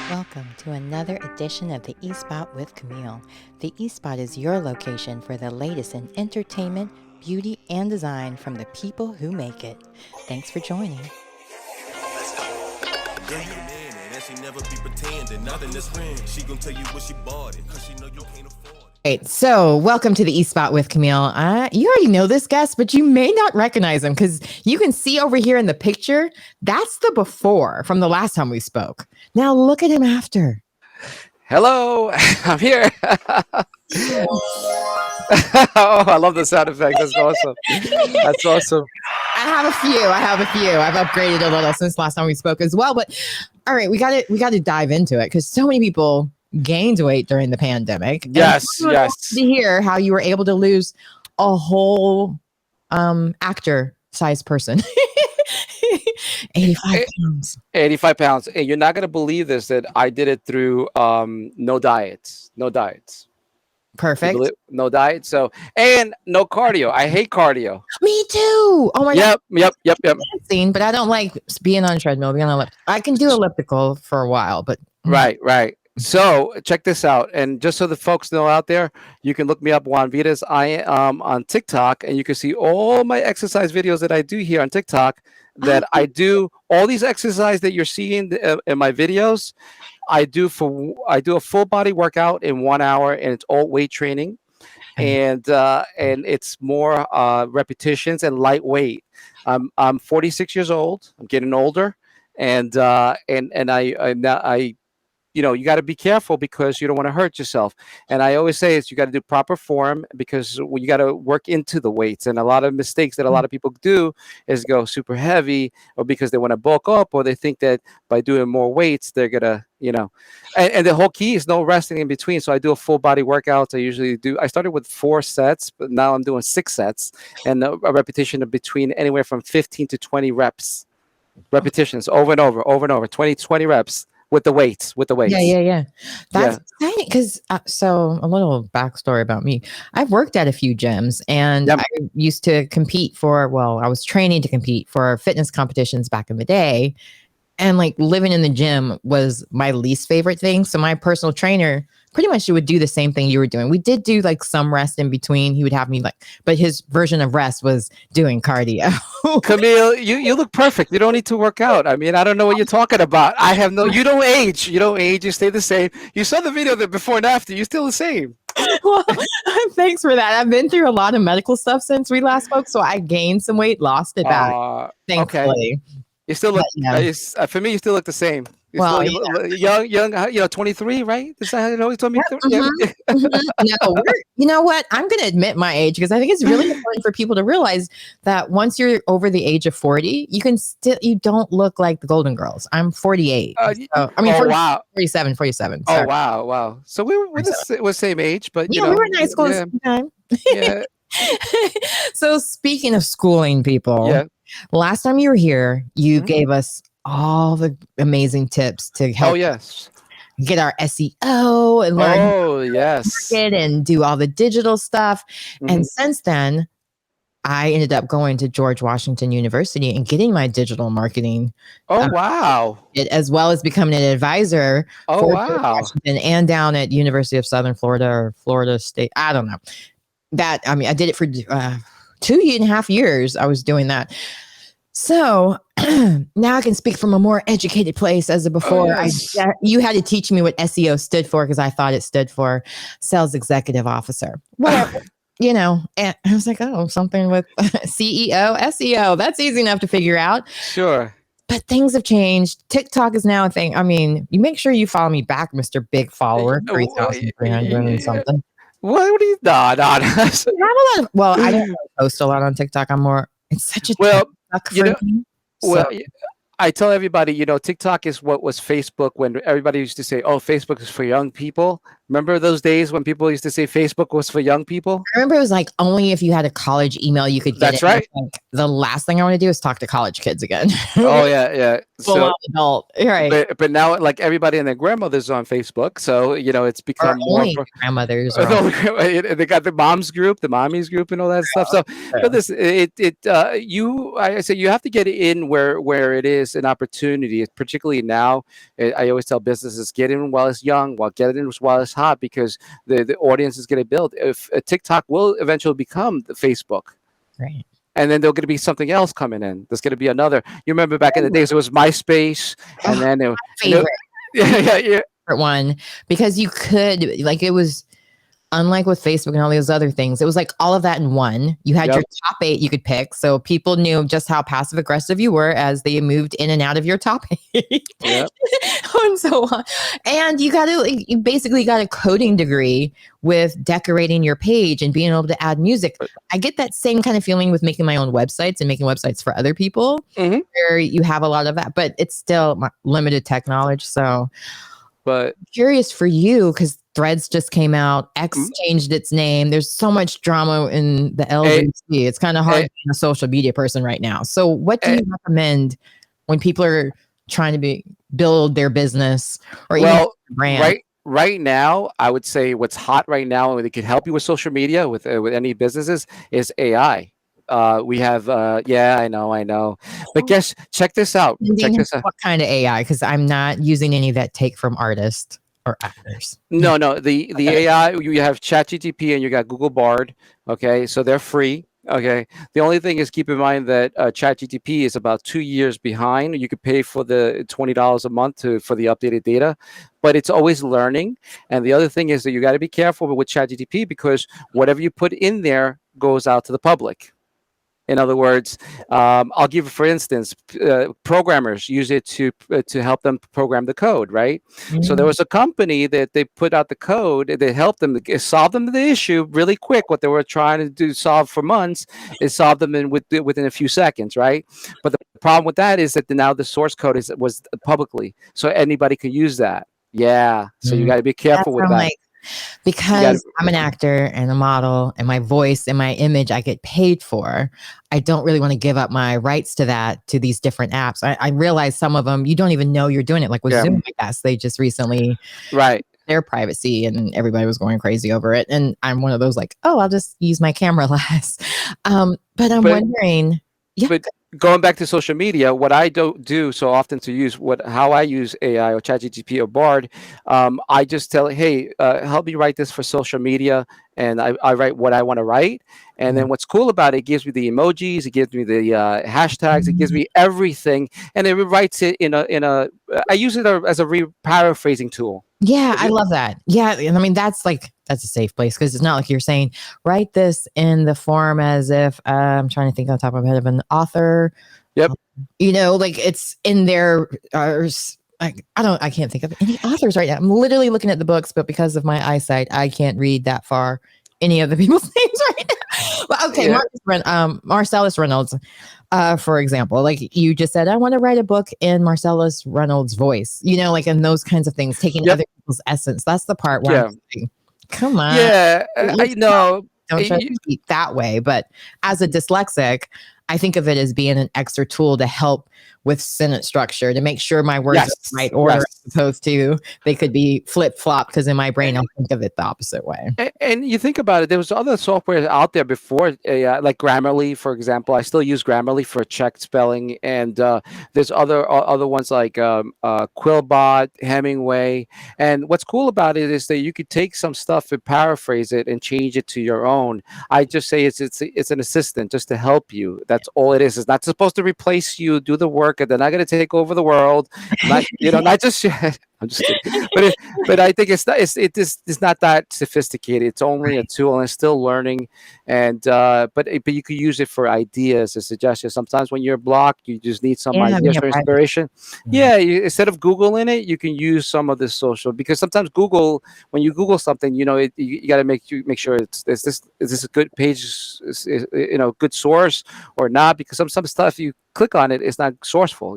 Welcome to another edition of the eSpot with Camille. The eSpot is your location for the latest in entertainment, beauty, and design from the people who make it. Thanks for joining. Right, so welcome to the eSpot with Camille. You already know this guest, but you may not recognize him because you can see over here in the picture, that's the before from the last time we spoke. Now look at him after. Hello, I'm here. Oh, I love the sound effects. That's awesome. That's awesome. I have a few. I've upgraded a little since last time we spoke as well. But all right, we got to dive into it because so many people gained weight during the pandemic. Yes. To hear how you were able to lose a whole actor-sized person. 85 pounds. 85 pounds. And you're not going to believe this, that I did it through no diets. Perfect. No diet. So, and no cardio. I hate cardio. Me too. Oh my God. Yep. But I don't like being on a treadmill, I can do elliptical for a while, but. Right. So check this out. And just so the folks know out there, you can look me up, Juan Vides. I am on TikTok, and you can see all my exercise videos that I do here on TikTok. That I do all these exercises that you're seeing in my videos. I do a full body workout in 1 hour, and it's all weight training, and it's more repetitions and lightweight. I'm 46 years old. I'm getting older, and I you got to be careful because you don't want to hurt yourself. And I always say you got to do proper form because you got to work into the weights. And a lot of mistakes that a lot of people do is go super heavy, or because they want to bulk up, or they think that by doing more weights, they're going to, and the whole key is no resting in between. So I do a full body workout. I started with 4 sets, but now I'm doing 6 sets and a repetition of between anywhere from 15 to 20 repetitions over and over, 20 reps. With the weights. Yeah. That's exciting because so a little backstory about me. I've worked at a few gyms, and I used to compete I was training to compete for fitness competitions back in the day. And like living in the gym was my least favorite thing. So my personal trainer pretty much would do the same thing you were doing. We did do like some rest in between. He would have me but his version of rest was doing cardio. Camille, you look perfect. You don't need to work out. I mean, I don't know what you're talking about. You don't age. You stay the same. You saw the video that before and after. You're still the same. Well, thanks for that. I've been through a lot of medical stuff since we last spoke. So I gained some weight, lost it back. Thankfully. Okay. You still look, for me, you still look the same. You're young, 23, right? Is that how you always told me? No, you know what? I'm going to admit my age because I think it's really important for people to realize that once you're over the age of 40, you don't look like the Golden Girls. I'm 48. 47. Sorry. Oh, wow. So we're the same age, but we were in high school at the time. Yeah. So speaking of schooling people, last time you were here, you gave us all the amazing tips to help get our SEO and learn market and do all the digital stuff. And since then, I ended up going to George Washington University and getting my digital marketing. As well as becoming an advisor for George Washington and down at University of Southern Florida or Florida State. I don't know. I did it for 2.5 years. I was doing that. So now I can speak from a more educated place as a before. You had to teach me what SEO stood for because I thought it stood for Sales Executive Officer. Whatever. And I was like, something with CEO, SEO. That's easy enough to figure out. Sure. But things have changed. TikTok is now a thing. I mean, you make sure you follow me back, Mr. Big Follower, 3,300 and something. What do you? No. I don't post a lot on TikTok. It's such a I tell everybody, TikTok is what was Facebook when everybody used to say, Facebook is for young people. Remember those days when people used to say Facebook was for young people? I remember it was like only if you had a college email you could get it. That's right. Like, the last thing I want to do is talk to college kids again. Oh yeah, yeah. Full So on adult, right? but now like everybody and their grandmother's on Facebook, so it's Or become more. only grandmothers. Or They got the moms group, the mommies group, and all that stuff. So, but this, I say you have to get in where it is an opportunity, particularly now. I always tell businesses get in while it's young, while get in while it's hot, because the audience is going to build. If TikTok will eventually become the Facebook. right. And then there's going to be something else coming in. There's going to be another. You remember back in the days, it was MySpace, and then Favorite. yeah. One, because you could, like, it was unlike with Facebook and all those other things, it was like all of that in one. You had your top 8 you could pick, so people knew just how passive aggressive you were as they moved in and out of your top 8. Yep. And so on. And you basically got a coding degree with decorating your page and being able to add music. I get that same kind of feeling with making my own websites and making websites for other people, where you have a lot of that, but it's still limited tech knowledge. So, but curious for you, because Threads just came out. X changed its name. There's so much drama in the LVC. It's kind of hard to be a social media person right now. So what do you recommend when people are trying to build their business or even brand? Right now, I would say what's hot right now, and it can help you with social media, with any businesses, is AI. We have, I know. But check this out. What kind of AI? Because I'm not using any that take from artists or actors. No. The AI, you have ChatGPT and you got Google Bard. Okay, so they're free. Okay, the only thing is keep in mind that ChatGPT is about 2 years behind. You could pay for the $20 a month for the updated data, but it's always learning. And the other thing is that you got to be careful with ChatGPT, because whatever you put in there goes out to the public. In other words, I'll give, for instance, programmers use it to help them program the code, right? So there was a company that they put out the code that helped them solve them the issue really quick. What they were trying to solve for months is solve them within a few seconds, right? But the problem with that is that now the source code was publicly, so anybody could use that. Yeah, so you got to be careful with that. Because I'm an actor and a model, and my voice and my image I get paid for, I don't really want to give up my rights to that to these different apps. I realize some of them you don't even know you're doing it. Like with Zoom, I guess they just recently their privacy and everybody was going crazy over it. And I'm one of those like, oh, I'll just use my camera less. But I'm wondering. Yeah. But going back to social media, what I don't do so often to use how I use AI or ChatGPT or Bard, I just tell it, hey, help me write this for social media, and I write what I want to write. And then what's cool about it gives me the emojis, it gives me the hashtags, it gives me everything, and it writes it in a. I use it as a paraphrasing tool. Yeah, I love that. Yeah, and I mean that's a safe place, because it's not like you're saying write this in the form as if I'm trying to think on top of my head of an author. Yep. Like it's in there. I can't think of any authors right now. I'm literally looking at the books, but because of my eyesight, I can't read that far any of the people's names right now. Well, okay, Marcellus Reynolds, for example, like you just said, I want to write a book in Marcellus Reynolds' voice, like in those kinds of things, taking other people's essence. That's the part where I'm saying, come on. Yeah, I know. Don't try to speak that way. But as a dyslexic, I think of it as being an extra tool to help with sentence structure, to make sure my words are in the right order, as opposed to they could be flip-flop, because in my brain I'll think of it the opposite way. And you think about it, there was other software out there before, like Grammarly, for example. I still use Grammarly for check spelling, and there's other ones like Quillbot, Hemingway. And what's cool about it is that you could take some stuff and paraphrase it and change it to your own. I just say it's an assistant just to help you. That's all it is. It's not supposed to replace you, do the work, and they're not going to take over the world. Not just. I'm just kidding. But I think it's not that sophisticated. It's only a tool, and it's still learning. And but you could use it for ideas and suggestions. Sometimes when you're blocked, you just need some ideas or inspiration. Instead of Googling it, you can use some of this social, because sometimes when you Google something, you got to make sure is this a good page, good source or not? Because some stuff you click on it, it's not sourceful,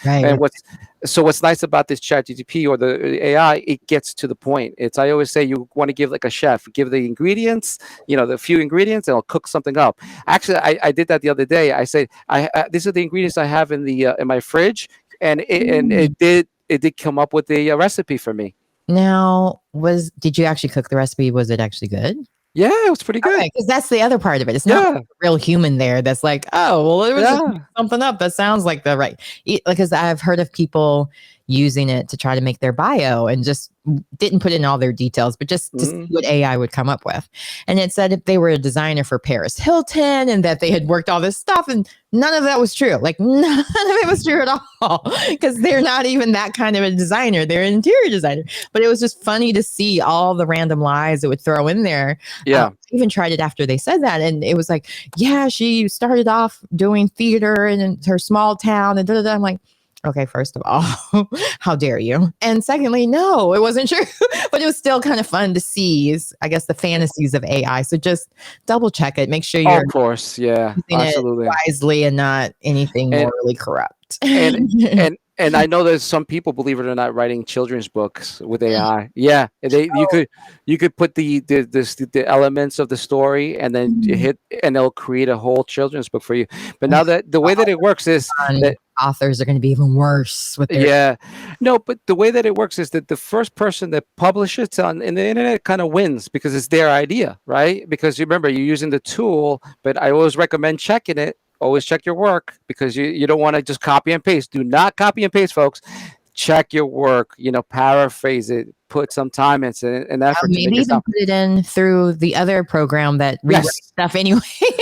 Right. And what's nice about this chat GTP or the AI, it gets to the point. I always say, you want to give like a chef, give the ingredients, the few ingredients, and I'll cook something up. Actually, I did that the other day. I said, these are the ingredients I have in my fridge, and it did come up with a recipe for me. Now, did you actually cook the recipe? Was it actually good? Yeah, it was pretty good. Because that's the other part of it. It's not like a real human there that's like, oh, well, it was just something up that sounds like the right. Because I've heard of people using it to try to make their bio and just didn't put in all their details, but just to see what AI would come up with. And it said if they were a designer for Paris Hilton and that they had worked all this stuff, and none of that was true. Like none of it was true at all, because they're not even that kind of a designer. They're an interior designer. But it was just funny to see all the random lies it would throw in there. Yeah. I even tried it after they said that, and it was like, yeah, she started off doing theater in her small town, and I'm like, okay, first of all, how dare you? And secondly, no, it wasn't true. But it was still kind of fun to see, I guess, the fantasies of AI. So just double check it. Make sure you're of course, yeah, using absolutely, it wisely and not anything morally corrupt. And I know there's some people, believe it or not, writing children's books with AI. Yeah, you could put the elements of the story, and then and it'll create a whole children's book for you. But now that the way that it works is that authors are going to be even worse with their no, but the way that it works is that the first person that publishes it in the internet kind of wins, because it's their idea, right? Because you remember, you're using the tool, but I always recommend checking it. Always check your work, because you don't want to just copy and paste. Do not copy and paste, folks. Check your work, paraphrase it, put some time into it and effort. Maybe even put it in through the other program that rewrites stuff anyway.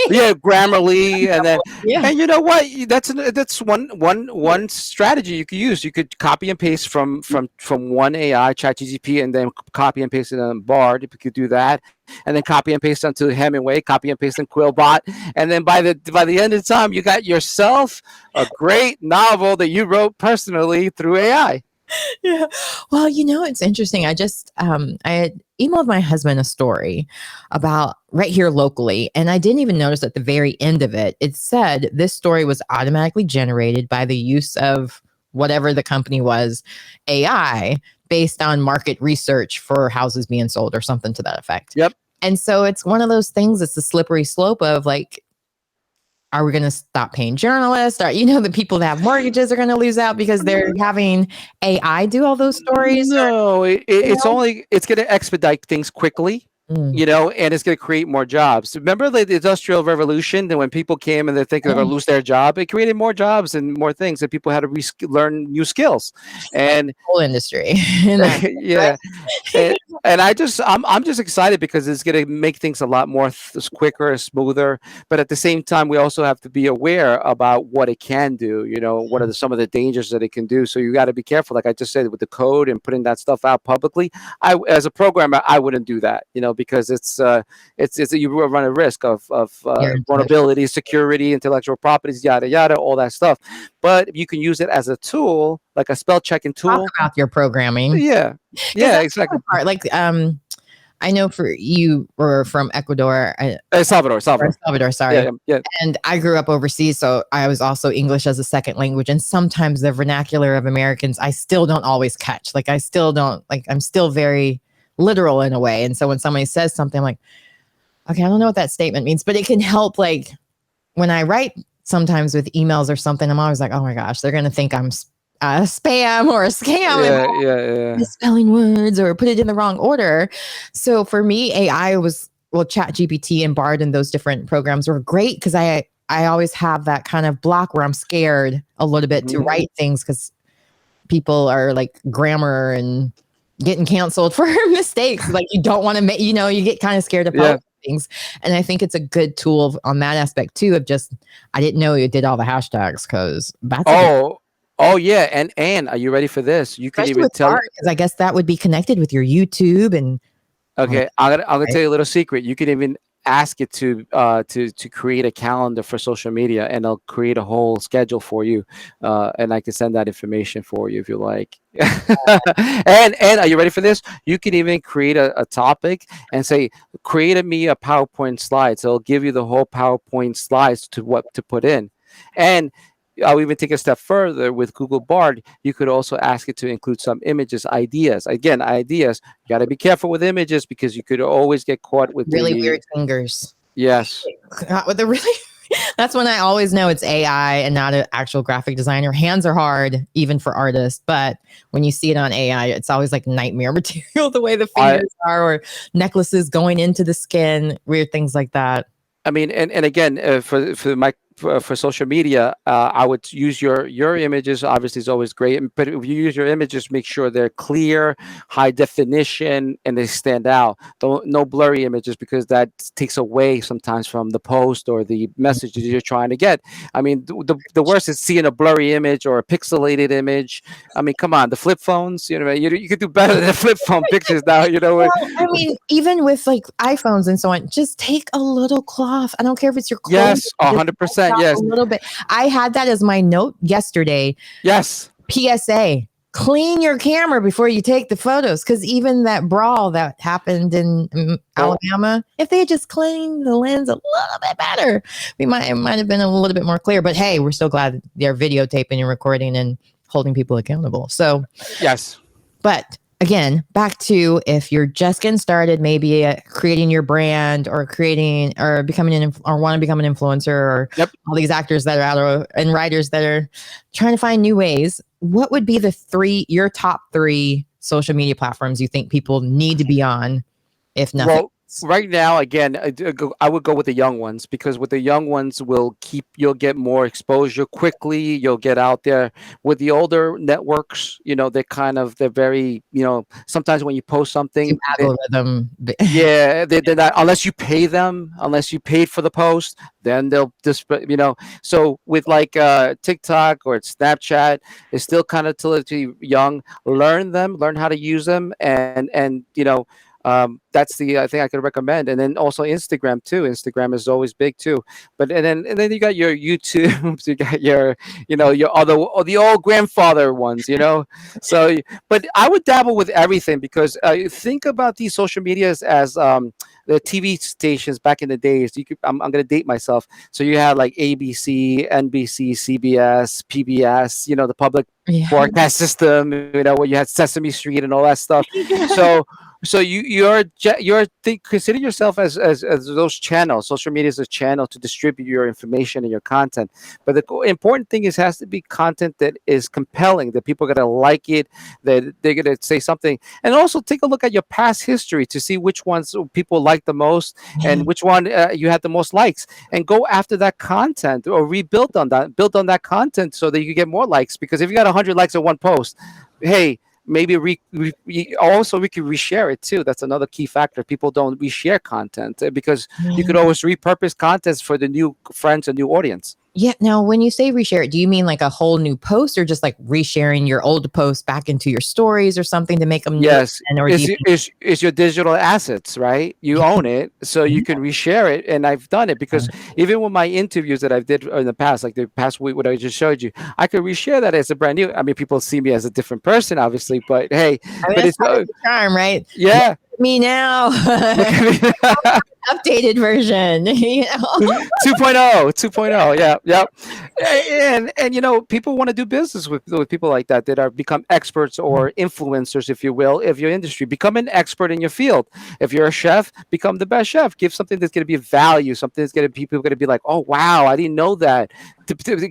Yeah, Grammarly, and then and you know what? That's one strategy you could use. You could copy and paste from one AI, ChatGPT, and then copy and paste it on Bard. If you could do that, and then copy and paste onto Hemingway, copy and paste on Quillbot, and then by the end of the time, you got yourself a great novel that you wrote personally through AI. Yeah. Well, it's interesting. I just I had emailed my husband a story about right here locally, and I didn't even notice at the very end of it, it said this story was automatically generated by the use of whatever the company was, AI, based on market research for houses being sold or something to that effect. Yep. And so it's one of those things, it's the slippery slope of like, are we going to stop paying journalists? Or, the people that have mortgages are going to lose out because they're having AI do all those stories? No, it's going to expedite things quickly. And it's going to create more jobs. Remember the Industrial Revolution, and when people came and they think they're going to lose their job, it created more jobs and more things, and people had to learn new skills. And whole industry. Yeah. And I'm just excited because it's going to make things a lot more quicker, smoother. But at the same time, we also have to be aware about what it can do. What are some of the dangers that it can do? So you got to be careful. Like I just said, with the code and putting that stuff out publicly, as a programmer, I wouldn't do that. Because it's you run a risk of vulnerability, security, intellectual properties, yada yada, all that stuff. But you can use it as a tool, like a spell checking tool. Talk about your programming. Yeah, exactly. Like I know for you were from Ecuador, Salvador. Sorry. Yeah. And I grew up overseas, so I was also English as a second language. And sometimes the vernacular of Americans, I still don't always catch. Like I'm still very literal in a way. And so when somebody says something, I'm like, okay, I don't know what that statement means, but it can help. Like when I write sometimes with emails or something, I'm always like, oh my gosh, they're going to think I'm spam or a scam. Yeah. Misspelling words or put it in the wrong order. So for me, AI Chat GPT and Bard and those different programs were great, because I always have that kind of block where I'm scared a little bit to write things, because people are like grammar and getting canceled for mistakes. Like you don't want to make, you get kind of scared of things. And I think it's a good tool on that aspect too, of just, I didn't know you did all the hashtags, because that's oh yeah. And are you ready for this? You can even tell, because I guess that would be connected with your YouTube and okay. I'm gonna tell you a little secret. You can even ask it to create a calendar for social media, and it'll create a whole schedule for you, and I can send that information for you if you like. and are you ready for this? You can even create a topic and say, create me a PowerPoint slide, so it'll give you the whole PowerPoint slides to what to put in. And I'll even take a step further with Google Bard. You could also ask it to include some images, ideas. Again, ideas. You got to be careful with images because you could always get caught with Really the weird fingers. yes. With the really that's when I always know it's AI and not an actual graphic designer. Hands are hard, even for artists, but when you see it on AI, it's always like nightmare material, the way the fingers are, or necklaces going into the skin, weird things like that. I mean, and again, for social media, I would use your images. Obviously, is always great, but if you use your images, make sure they're clear, high definition, and they stand out. Don't no blurry images because that takes away sometimes from the post or the message that you're trying to get. I mean, the worst is seeing a blurry image or a pixelated image. I mean, come on, the flip phones. You know, you could do better than flip phone pictures now. You know, well, I mean, even with like iPhones and so on, just take a little cloth. I don't care if it's your clothes. Yes, 100%. Yes, a little bit. I had that as my note yesterday. Yes. PSA: clean your camera before you take the photos, because even that brawl that happened in Alabama, if they had just cleaned the lens a little bit better, it might have been a little bit more clear. But hey, we're so glad they're videotaping and recording and holding people accountable. So yes, but again, back to if you're just getting started, maybe creating your brand or creating or becoming or want to become an influencer, or all these actors that are out and writers that are trying to find new ways. What would be your top 3 social media platforms you think people need to be on, if nothing? Well, right now, again, I would go with the young ones, because with the young ones you'll get more exposure quickly. You'll get out there. With the older networks, they're very, sometimes when you post something, algorithm. they're not, unless you pay them, unless you paid for the post, then they'll just, so with like TikTok or Snapchat, it's still kind of too young. Learn how to use them, and that's the I think I could recommend. And then also Instagram too. Instagram is always big too. But and then you got your YouTube, you got your your other, or the old grandfather ones, So, but I would dabble with everything, because think about these social medias as the TV stations back in the days. I'm going to date myself. So you had like ABC, NBC, CBS, PBS, the public broadcast system, where you had Sesame Street and all that stuff. So consider yourself as those channels. Social media is a channel to distribute your information and your content. But the important thing has to be content that is compelling, that people are going to like it, that they're going to say something. And also take a look at your past history to see which ones people like the most and which one you had the most likes, and go after that content, or build on that content so that you get more likes. Because if you got 100 likes on one post, hey, maybe we can reshare it too. That's another key factor. People don't reshare content, because you could always repurpose contents for the new friends and new audience. Yeah. Now, when you say reshare it, do you mean like a whole new post, or just like resharing your old post back into your stories or something to make them new? Yes, it's your digital assets, right? You own it, so you can reshare it. And I've done it, because even with my interviews that I did in the past, like the past week, what I just showed you, I could reshare that as a brand new. I mean, people see me as a different person, obviously, but hey, but it's the charm, right? Yeah. Look at me now. Updated version, 2.0. Yeah. And people want to do business with people like that are become experts or influencers, if you will, of your industry. Become an expert in your field. If you're a chef, become the best chef. Give something that's going to be of value, something that's going to be, people are going to be like, oh wow, I didn't know that.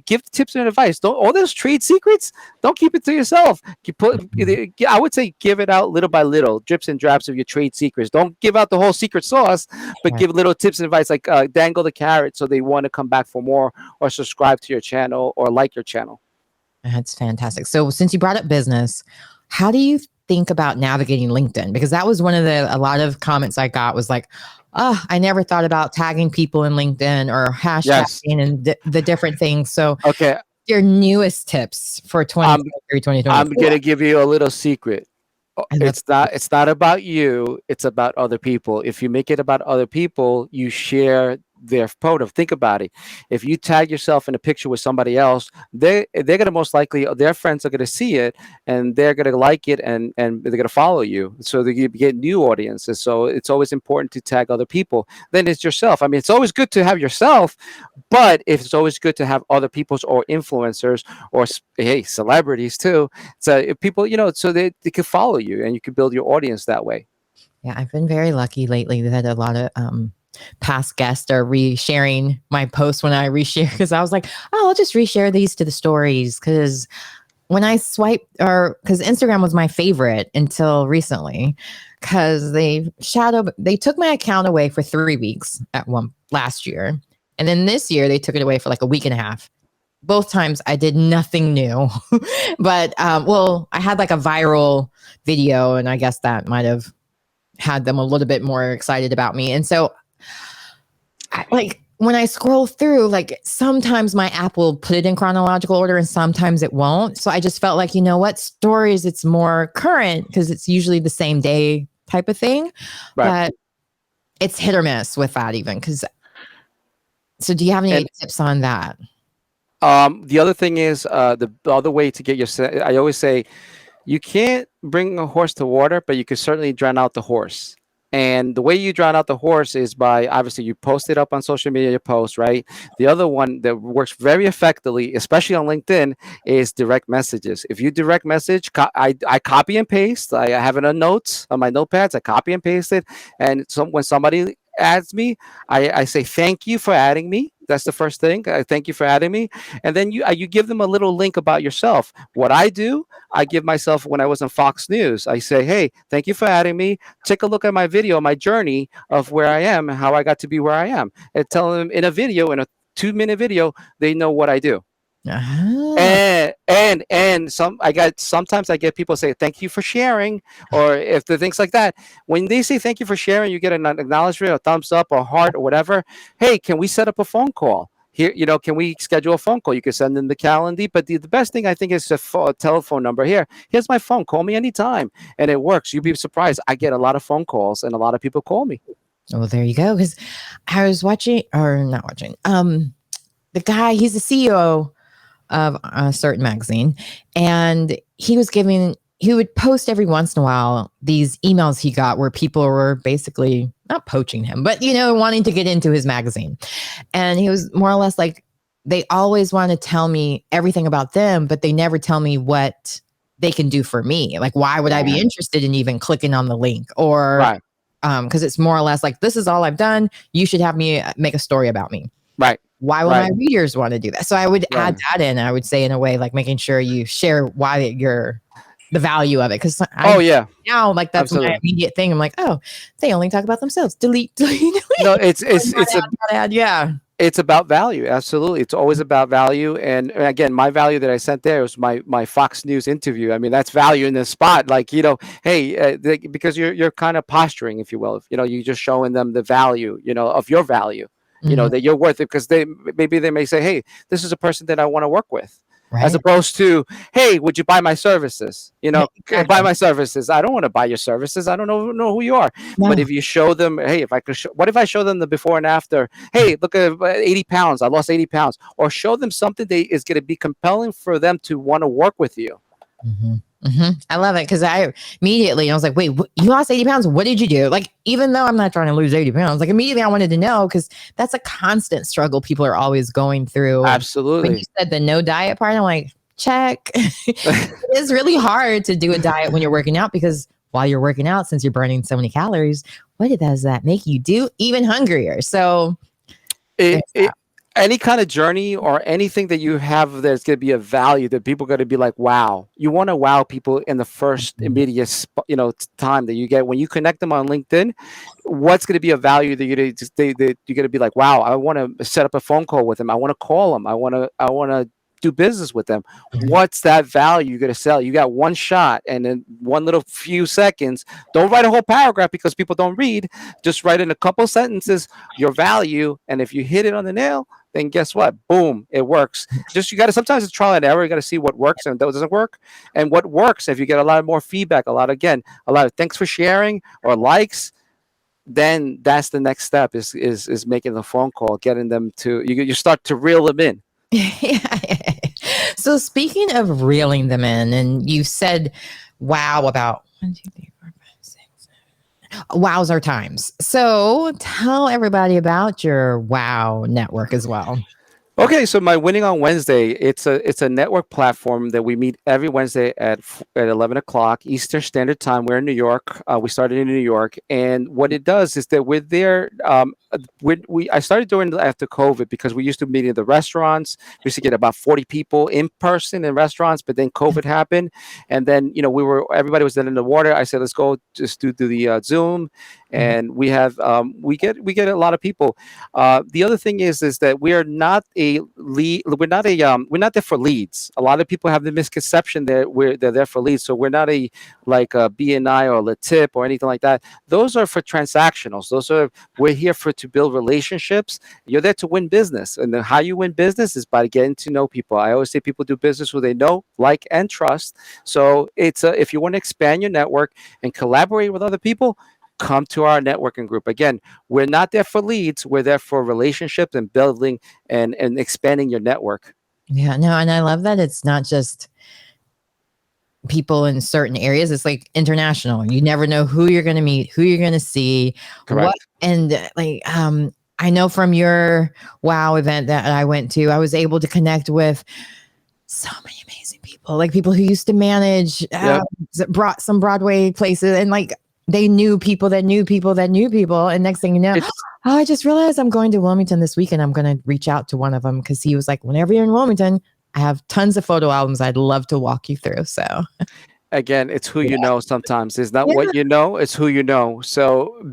Give tips and advice. Don't, all those trade secrets, don't keep it to yourself. I would say give it out little by little, drips and drops of your trade secrets. Don't give out the whole secret sauce, but give little tips and advice, like dangle the carrot so they want to come back for more, or subscribe to your channel, or like your channel. That's fantastic. So since you brought up business, how do you think about navigating LinkedIn? Because that was one of a lot of comments I got was like, oh, I never thought about tagging people in LinkedIn or hashtagging and the different things. So okay, your newest tips for 2023, 2024. I'm going to give you a little secret. It's not about you. It's about other people. If you make it about other people, you share their photo. Think about it. If you tag yourself in a picture with somebody else, they're gonna most likely, their friends are gonna see it, and they're gonna like it, and they're gonna follow you. So they get new audiences. So it's always important to tag other people. Then it's yourself. I mean, it's always good to have yourself, but it's always good to have other people's, or influencers, or hey, celebrities too. So if people, so they can follow you, and you can build your audience that way. Yeah, I've been very lucky lately that a lot of past guests are resharing my posts when I reshare, because I was like, oh, I'll just reshare these to the stories, because when I swipe, or because Instagram was my favorite until recently, because they took my account away for 3 weeks at one last year, and then this year they took it away for like a week and a half. Both times I did nothing new, but well, I had like a viral video, and I guess that might have had them a little bit more excited about me. And so like when I scroll through, like sometimes my app will put it in chronological order and sometimes it won't. So I just felt like, you know what, stories, it's more current because it's usually the same day type of thing. Right. But it's hit or miss with that even. So do you have any tips on that? The other thing is the other way to get I always say, you can't bring a horse to water, but you can certainly drown out the horse. And the way you drown out the horse is by, obviously, you post it up on social media, post, right? The other one that works very effectively, especially on LinkedIn, is direct messages. If you direct message, I copy and paste. I have it on notes on my notepads. I copy and paste it. And when somebody adds me, I say, thank you for adding me. That's the first thing. Thank you for adding me. And then you give them a little link about yourself. What I do, I give myself, when I was on Fox News, I say, hey, thank you for adding me. Take a look at my video, my journey of where I am and how I got to be where I am. And tell them in a 2-minute video, they know what I do. And sometimes I get people say thank you for sharing, or if the things like that. When they say thank you for sharing, you get an acknowledgement, a thumbs up, or heart, or whatever. Hey, can we set up a phone call here? Can we schedule a phone call? You can send them the calendar, but the best thing I think is a telephone number. Here's my phone. Call me anytime, and it works. You'd be surprised. I get a lot of phone calls, and a lot of people call me. Well, there you go. Because I was watching, or not watching. The guy, he's the CEO of a certain magazine, and he would post every once in a while these emails he got where people were basically not poaching him, but wanting to get into his magazine. And he was more or less like, they always want to tell me everything about them, but they never tell me what they can do for me. Like, why would I be interested in even clicking on the link? Or because it's more or less like, this is all I've done, you should have me make a story about me. Right. Why will my readers want to do that? So I would add that in. I would say, in a way, like making sure you share why the value of it. Because now, like, that's my immediate thing. I'm like, oh, they only talk about themselves. Delete. No, it's about value. Absolutely, it's always about value. And again, my value that I sent there was my Fox News interview. I mean, that's value in the spot. Like, hey, because you're kind of posturing, if you will. You're just showing them the value, of your value. That you're worth it, because they may say, hey, this is a person that I want to work with. Right. As opposed to, hey, would you buy my services? Exactly. Buy my services. I don't want to buy your services. I don't know who you are. No. But if you show them, hey, what if I show them the before and after? Hey, look at 80 pounds. I lost 80 pounds. Or show them something that is going to be compelling for them to want to work with you. Mm-hmm. Mm-hmm. I love it, because I was like, wait, you lost 80 pounds? What did you do? Like, even though I'm not trying to lose 80 pounds, like immediately I wanted to know, because that's a constant struggle people are always going through. Absolutely. When you said the no diet part, I'm like, check. It is really hard to do a diet when you're working out, because while you're working out, since you're burning so many calories, what does that make you do? Even hungrier. So any kind of journey or anything that you have that's going to be of value that people are going to be like, wow. You want to wow people in the first immediate time that you get when you connect them on LinkedIn. What's going to be a value that you're going to be like, wow, I want to set up a phone call with them. I want to call them. I want to do business with them. What's that value you're going to sell? You got one shot, and in one little few seconds. Don't write a whole paragraph, because people don't read. Just write in a couple sentences your value, and if you hit it on the nail, then guess what? Boom, it works. Sometimes it's trial and error. You got to see what works and what doesn't work. And what works, if you get a lot more feedback, a lot of thanks for sharing or likes, then that's the next step is making the phone call, getting them to you start to reel them in. Yeah. So speaking of reeling them in, and you said wow about 1, 2, 3, 4, 5, 6. Wows are times. So tell everybody about your wow network as well. Okay, so my Winning on Wednesday, it's a network platform that we meet every Wednesday at 11 o'clock Eastern Standard Time. We're in New York. We started in New York, and what it does is that we're there. I started doing it after COVID because we used to meet in the restaurants. We used to get about 40 people in person in restaurants, but then COVID happened, and then everybody was then in the water. I said, let's go just do the Zoom, and we get a lot of people. The other thing is that we are not a lead. We're not there for leads. A lot of people have the misconception that they're there for leads. So we're not a BNI or a tip or anything like that. Those are for transactionals. We're here to build relationships. You're there to win business, and how you win business is by getting to know people. I always say people do business who they know, like, and trust. So if you want to expand your network and collaborate with other people, come to our networking group. Again, we're not there for leads. We're there for relationships and building and expanding your network. Yeah, no, and I love that it's not just people in certain areas. It's like international. You never know who you're going to meet, who you're going to see. Correct. I know from your WOW event that I went to, I was able to connect with so many amazing people, like people who used to manage, brought some Broadway places, and like they knew people that knew people that knew people. And next thing you know, I just realized I'm going to Wilmington this weekend. I'm going to reach out to one of them because he was like, whenever you're in Wilmington, I have tons of photo albums I'd love to walk you through. So again, it's who you know sometimes. It's not what you know, it's who you know. So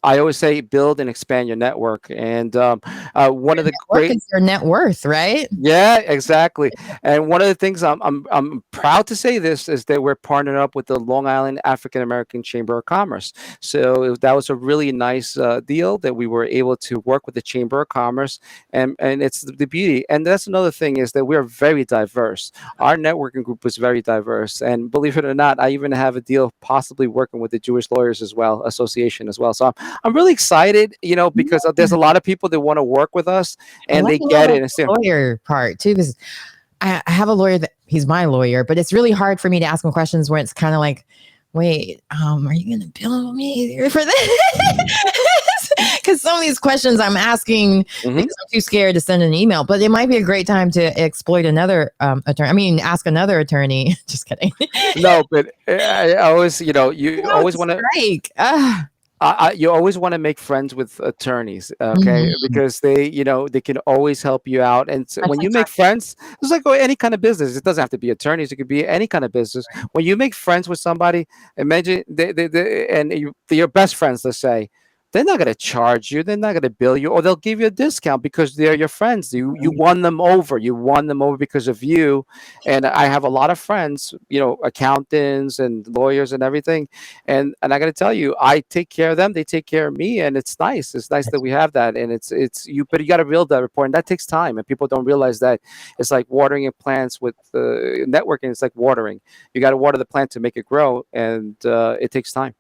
I always say build and expand your network. And one of the great is your net worth, right? Yeah, exactly. And one of the things I'm proud to say this is that we're partnered up with the Long Island African American Chamber of Commerce. So that was a really nice deal that we were able to work with the Chamber of Commerce, and it's the beauty. And that's another thing is that we're very diverse. Our networking group is very diverse, and believe it or not, I even have a deal possibly working with the Jewish Lawyers as well, Association as well. So I'm really excited, because there's a lot of people that want to work with us, and they get it. The lawyer part too, because I have a lawyer he's my lawyer, but it's really hard for me to ask him questions where it's kind of like, wait, are you going to bill me for this? Because some of these questions I'm asking because I'm too scared to send an email, but it might be a great time to exploit another attorney. I mean, ask another attorney. Just kidding. No, but I always, you always want to. You always want to make friends with attorneys, okay? Because they can always help you out. And so when you make friends, it's like any kind of business. It doesn't have to be attorneys. It could be any kind of business. When you make friends with somebody, imagine your best friends, let's say, they're not going to charge you. They're not going to bill you, or they'll give you a discount because they're your friends. You won them over. You won them over because of you. And I have a lot of friends, accountants and lawyers and everything. And I got to tell you, I take care of them. They take care of me, and it's nice. It's nice that we have that. And but you got to build that rapport, and that takes time. And people don't realize that it's like watering your plants with networking. It's like watering. You got to water the plant to make it grow, and it takes time.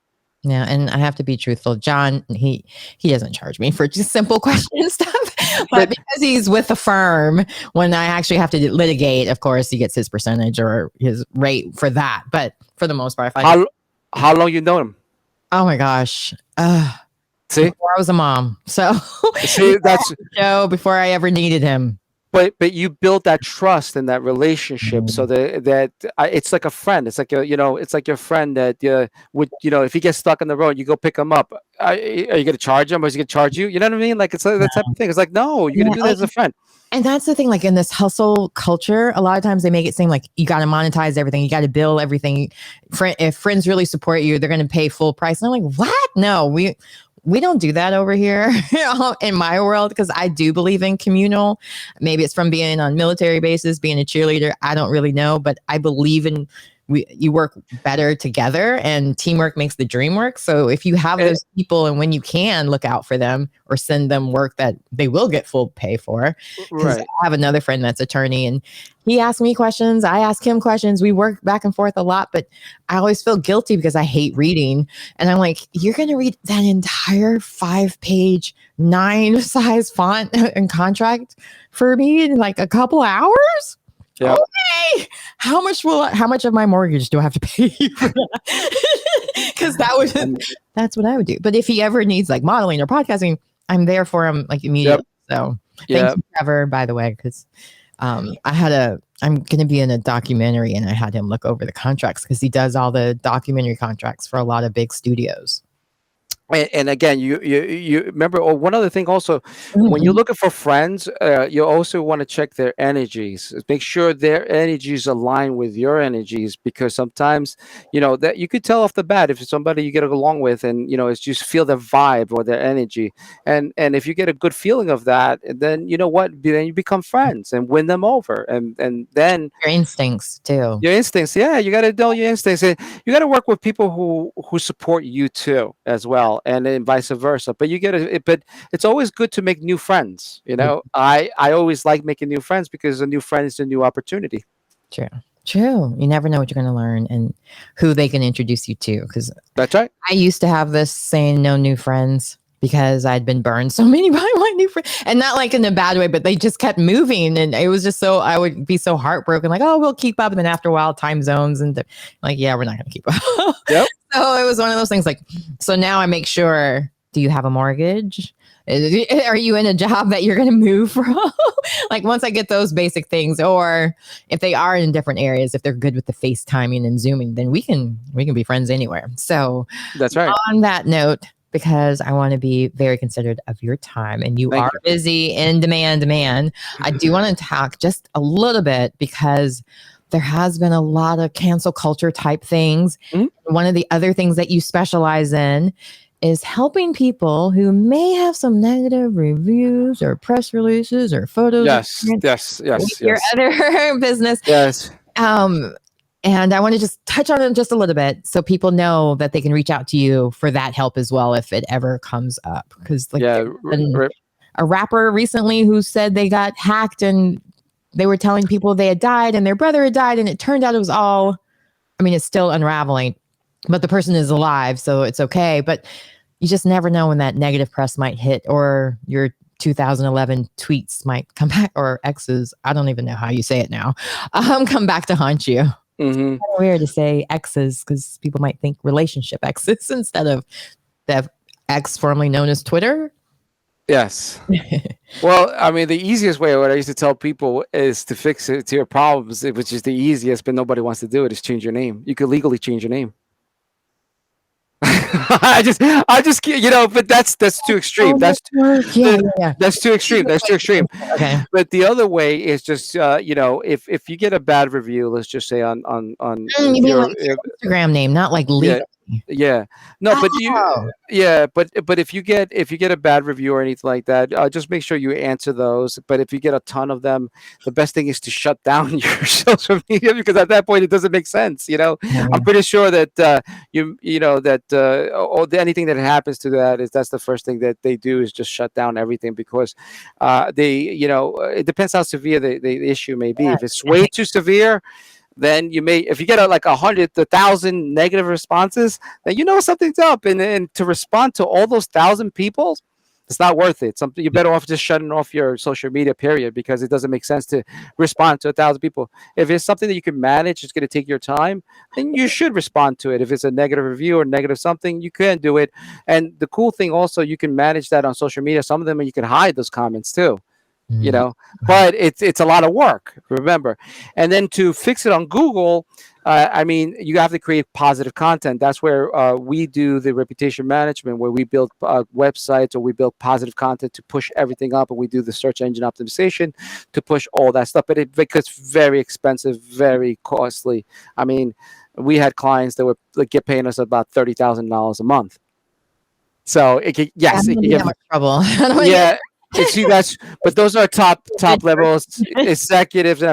Yeah, and I have to be truthful. John, he doesn't charge me for just simple question stuff, but because he's with the firm, when I actually have to litigate, of course, he gets his percentage or his rate for that. But for the most part, how long you know him? Oh my gosh, see, before I was a mom, so see that's before I ever needed him. But you build that trust and that relationship, so that it's like a friend. It's like it's like your friend that would if he gets stuck on the road, you go pick him up. Are you going to charge him, or is he going to charge you? You know what I mean? Like it's like that type of thing. It's like no, you're going to do that as a friend. And that's the thing. Like in this hustle culture, a lot of times they make it seem like you got to monetize everything, you got to bill everything. If friends really support you, they're going to pay full price. And I'm like, what? No, we don't do that over here in my world, because I do believe in communal. Maybe it's from being on military bases, being a cheerleader. I don't really know, but I believe in you work better together, and teamwork makes the dream work. So if you have those people, and when you can, look out for them or send them work that they will get full pay for. Because I have another friend that's attorney, and he asks me questions, I ask him questions, we work back and forth a lot, but I always feel guilty because I hate reading. And I'm like, you're going to read that entire 5-page 9-size font and contract for me in like a couple hours? Yep. Okay, how much of my mortgage do I have to pay you for that? Because that's what I would do. But if he ever needs like modeling or podcasting, I'm there for him like immediately. Yep. So thank you, Trevor, by the way, because I'm going to be in a documentary, and I had him look over the contracts because he does all the documentary contracts for a lot of big studios. And again, you remember, one other thing also, when you're looking for friends, you also want to check their energies. Make sure their energies align with your energies, because sometimes, that you could tell off the bat if it's somebody you get along with, and it's just feel their vibe or their energy. And if you get a good feeling of that, then you know what, then you become friends and win them over. And then your instincts too. Your instincts, yeah, you got to know your instincts, and you got to work with people who support you too as well. And then vice versa. But but it's always good to make new friends. I always like making new friends, because a new friend is a new opportunity. True. You never know what you're going to learn and who they can introduce you to. Because that's right. I used to have this saying, no new friends, because I'd been burned so many by my new friends, and not like in a bad way, but they just kept moving, and it was just I would be so heartbroken, like, oh, we'll keep up, and then after a while, time zones, and like, yeah, we're not going to keep up. Yep. So it was one of those things. Like, so now I make sure, do you have a mortgage? Are you in a job that you're going to move from? Like, once I get those basic things, or if they are in different areas, if they're good with the FaceTiming and Zooming, then we can be friends anywhere. So that's right. On that note, because I want to be very considerate of your time, and you are busy, in demand. I do want to talk just a little bit, because there has been a lot of cancel culture type things. Mm-hmm. One of the other things that you specialize in is helping people who may have some negative reviews or press releases or photos. Yes. Your other business. Yes. And I want to just touch on it just a little bit, so people know that they can reach out to you for that help as well if it ever comes up. Because a rapper recently who said they got hacked, and they were telling people they had died and their brother had died, and it turned out it was all, it's still unraveling, but the person is alive, so it's okay. But you just never know when that negative press might hit, or your 2011 tweets might come back, or exes, I don't even know how you say it now, come back to haunt you. Mm-hmm. It's kind of weird to say exes, because people might think relationship exes instead of the X formerly known as Twitter. Yes. Well, the easiest way, what I used to tell people, is to fix it to your problems, which is the easiest, but nobody wants to do it, is change your name. You could legally change your name. I just, but that's too extreme. That's too extreme. That's too extreme. Okay. But the other way is just, if you get a bad review, let's just say on you mean like your Instagram name, not like legal. Yeah. No, but if you get a bad review or anything like that, just make sure you answer those. But if you get a ton of them, the best thing is to shut down your social media, because at that point it doesn't make sense. I'm pretty sure that anything that happens to that's the first thing that they do, is just shut down everything, because it depends how severe the issue may be. If it's way too severe, then if you get 1,000 negative responses, then something's up. And to respond to all those 1,000 people, it's not worth it. You're better off just shutting off your social media, period, because it doesn't make sense to respond to 1,000 people. If it's something that you can manage, it's going to take your time, then you should respond to it. If it's a negative review or negative something, you can do it. And the cool thing also, you can manage that on social media. Some of them, you can hide those comments too. But it's a lot of work, remember. And then to fix it on Google, you have to create positive content. That's where we do the reputation management, where we build websites, or we build positive content to push everything up, and we do the search engine optimization to push all that stuff. But it becomes very expensive, very costly. We had clients that would get paying us about $30,000 a month. So it could, yes, it could get much trouble. See, but those are top levels executives.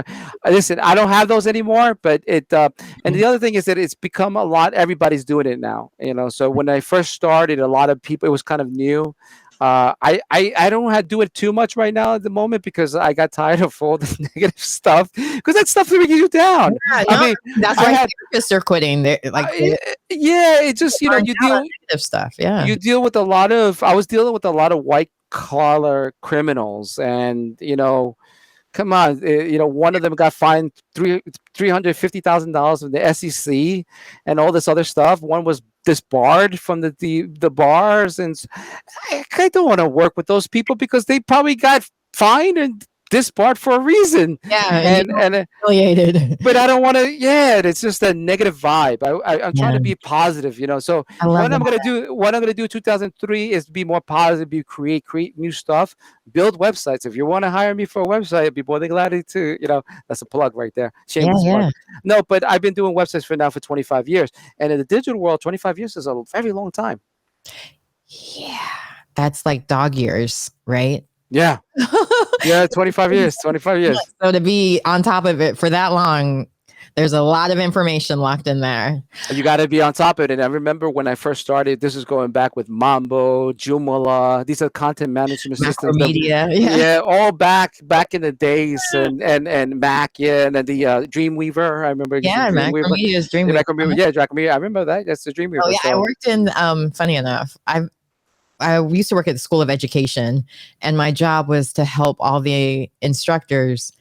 Listen, I don't have those anymore, but and the other thing is that it's become a lot. Everybody's doing it now, So when I first started, a lot of people, it was kind of new. I don't do it too much right now at the moment because I got tired of all the negative stuff because that stuff brings you down. Yeah, no, I mean, that's why therapists are quitting. It just you deal negative stuff. Yeah, you deal with a lot of. I was dealing with a lot of white collar criminals, and come on, one of them got fined $350,000 from the SEC and all this other stuff. One was disbarred from the bars, and I don't want to work with those people because they probably got fined and disbarred for a reason. Yeah, and affiliated. But I don't want to. Yeah, it's just a negative vibe. I'm trying to be positive, So what I'm gonna do in 2003 is be more positive, create new stuff, build websites. If you want to hire me for a website, I'd be more than glad to. That's a plug right there. Shameless plug. No, but I've been doing websites for 25 years, and in the digital world, 25 years is a very long time. Yeah, that's like dog years, right? Yeah. Yeah, 25 years. So to be on top of it for that long, there's a lot of information locked in there. You got to be on top of it. And I remember when I first started, this is going back with Mambo, Joomla. These are content management systems. Media. Yeah, all back in the days, and Mac, and then the Dreamweaver. I remember. Yeah, Macromedia is Dreamweaver. Yeah, Dreamweaver. I remember that. That's the Dreamweaver. Oh yeah, I worked in. Funny enough, I used to work at the School of Education, and my job was to help all the instructors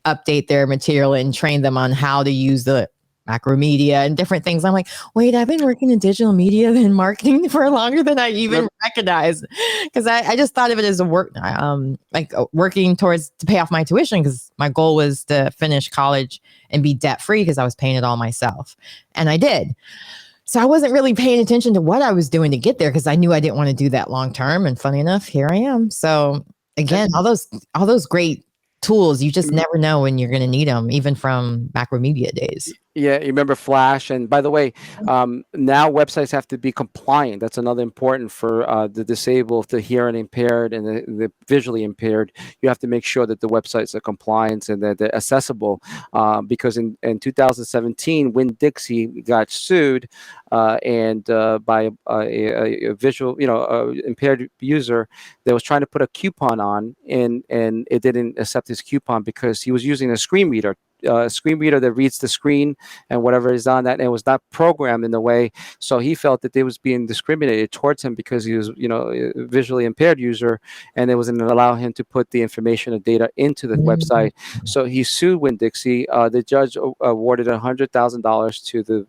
update their material and train them on how to use the Macromedia and different things. I'm like, wait, I've been working in digital media and marketing for longer than I even recognized, because I just thought of it as a work, working towards to pay off my tuition, because my goal was to finish college and be debt free because I was paying it all myself, and I did. So I wasn't really paying attention to what I was doing to get there because I knew I didn't want to do that long term. And funny enough, here I am. So again, all those great tools, you just never know when you're going to need them, even from Macromedia days. Yeah, you remember Flash. And by the way, now websites have to be compliant. That's another important for the disabled, the hearing impaired, and the visually impaired. You have to make sure that the websites are compliant and that they're accessible. Because in 2017, Winn-Dixie got sued and by a visual, impaired user that was trying to put a coupon on, and it didn't accept his coupon because he was using a screen reader that reads the screen and whatever is on that, and it was not programmed in the way. So he felt that they was being discriminated towards him because he was, a visually impaired user, and it wasn't allow him to put the information or data into the website. So he sued Winn-Dixie. The judge awarded $100,000 to the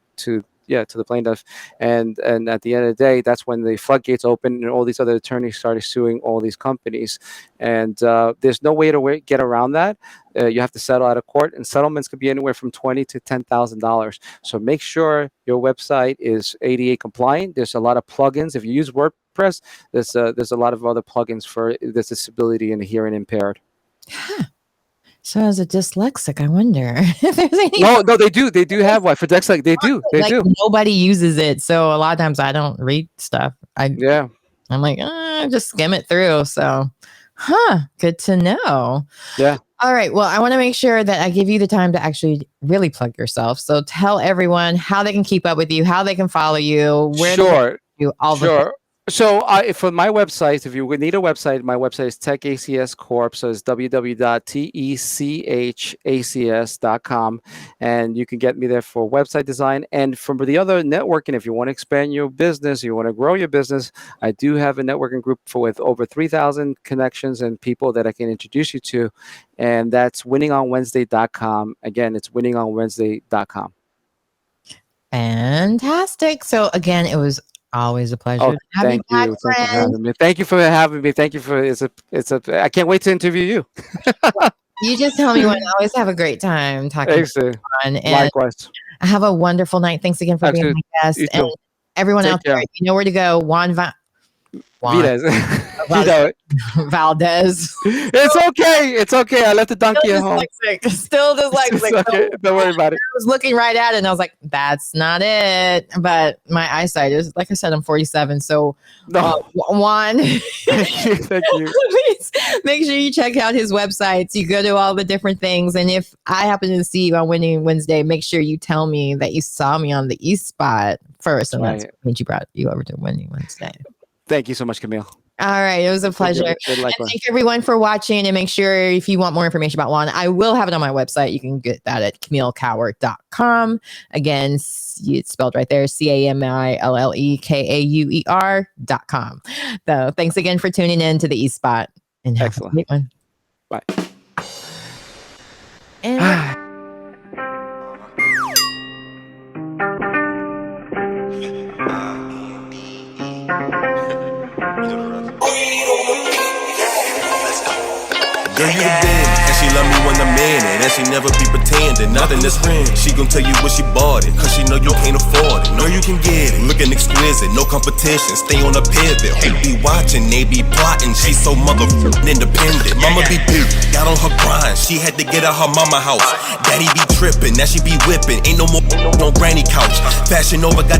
plaintiff, and at the end of the day, that's when the floodgates opened and all these other attorneys started suing all these companies. And there's no way to get around that. You have to settle out of court, and settlements could be anywhere from $20,000 to $10,000. So make sure your website is ADA compliant. There's a lot of plugins. If you use WordPress, there's a lot of other plugins for this disability and hearing impaired. Huh. So as a dyslexic, I wonder if there's any. No, they do. They do have one for dyslexic. They do. They do. Nobody uses it, so a lot of times I don't read stuff. I'm like, just skim it through. So, good to know. Yeah. All right. Well, I want to make sure that I give you the time to actually really plug yourself. So tell everyone how they can keep up with you, how they can follow you, where sure. you all the sure. So for my website, if you would need a website, my website is Tech ACS Corp. So it's www.techacs.com. And you can get me there for website design. And from the other networking, if you want to expand your business, you want to grow your business, I do have a networking group with over 3,000 connections and people that I can introduce you to. And that's winningonwednesday.com. Again, it's winningonwednesday.com. Fantastic. So again, it was always a pleasure. Thank you. Thank you for having me. Thank you for I can't wait to interview you. You just tell me when. I always have a great time talking to you. Likewise. Have a wonderful night. Thanks again for being my guest. And everyone out there, you know where to go. Juan Vides. You know it. Valdez. It's okay. It's okay. I left the donkey at home. Still dyslexic. Okay. Don't worry about it. I was looking right at it and I was like, that's not it. But my eyesight is, like I said, I'm 47. So Juan, thank you. Please make sure you check out his websites. You go to all the different things. And if I happen to see you on Winning Wednesday, make sure you tell me that you saw me on the East Spot first. And that's when you brought you over to Winning Wednesday. Thank you so much, Camille. All right. It was a pleasure. And thank everyone for watching. And make sure if you want more information about Juan, I will have it on my website. You can get that at CamilleCowart.com. Again, it's spelled right there. CamilleKauer.com. So thanks again for tuning in to the East Spot. And have a great one. Bye. And Girl, you a dandy, and she love me when I'm in it, and she never be pretending, nothing that's real. She gon' tell you where she bought it, cause she know you can't afford it. Know you can get it, looking exquisite, no competition, stay on the pivot. Who be watching, they be plotting, she so motherfucking independent. Mama be big, got on her grind, she had to get out her mama house. Daddy be tripping, now she be whipping, ain't no more on granny couch. Fashion over, got